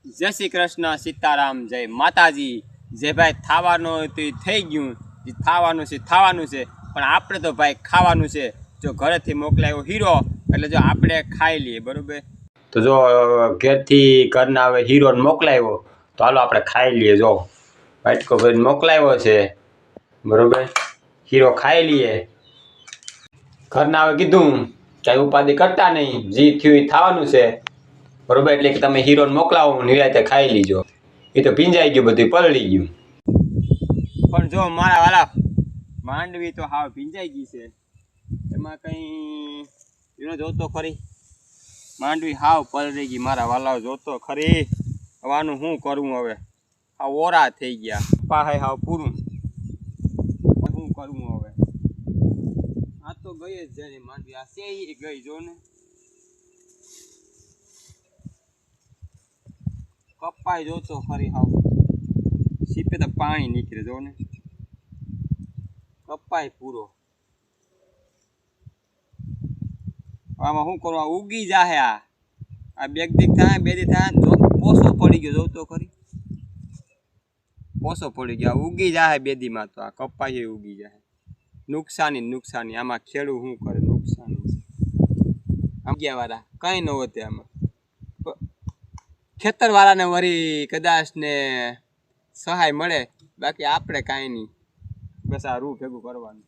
જય શ્રી કૃષ્ણ, સીતારામ, જય માતાજી. જે ભાઈ થવાનું તો થઈ ગયું, જે થવાનું છે થવાનું છે, પણ આપણે તો ભાઈ ખાવાનું છે. જો ઘરેથી મોકલાયો હીરો એટલે જો આપણે ખાઈ લઈએ, બરોબર. તો જો ઘેરથી ઘરના હવે હીરોને મોકલાવ્યો તો હાલો આપણે ખાઈ લઈએ. જો વાટકો ભરીને મોકલાવ્યો છે, બરોબર. હીરો ખાઈ લઈએ. ઘરના હવે કીધું કાંઈ ઉપાધિ કરતા નહીં, જે થયું એ થવાનું છે, બરોબર. એટલે કે તમે હીરોને મોકલાવો, નિરાતે ખાઈ લીજો. એ તો ભીંજાઈ ગયું, બધું પલળી ગયું. પણ જો મારા વાલા માંડવી તો હાવ ભીંજાઈ ગઈ છે. એમાં કંઈ એનો જોતો ખરી, માંડવી હાવ પલળી ગઈ. મારા વાલા જોતો ખરી. હવે આનું શું કરવું? હવે આ ઓરા થઈ ગયા, પાસે હાવ પૂરું. શું કરવું હવે? આ તો ગઈ જ જાય માંડવી. આ છે એ ગઈ, જો ને. કપાઈ જોતો ખરી, હાવ સીપે તો પાણી નીકળે, જો ને. કપાઈ પૂરો. આમાં શું કરવા? ઉગી જાહે. આ બે દી થાય, બે દી થાય. પોસો પડી ગયો, જોતો ખરી. પોસો પડી ગયો, ઉગી જાહે બે દીમાં. તો આ કપાઈ ઉગી જાય. નુકસાની નુકસાની. આમાં ખેડૂત શું કરે? નુકસાની. આમ ગયા વાળા કઈ ન હોતે આમાં. ખેતર વાળાને વળી કદાચ ને સહાય મળે, બાકી આપણે કાંઈ નહીં. બસ આ રૂ ભેગું કરવાનું.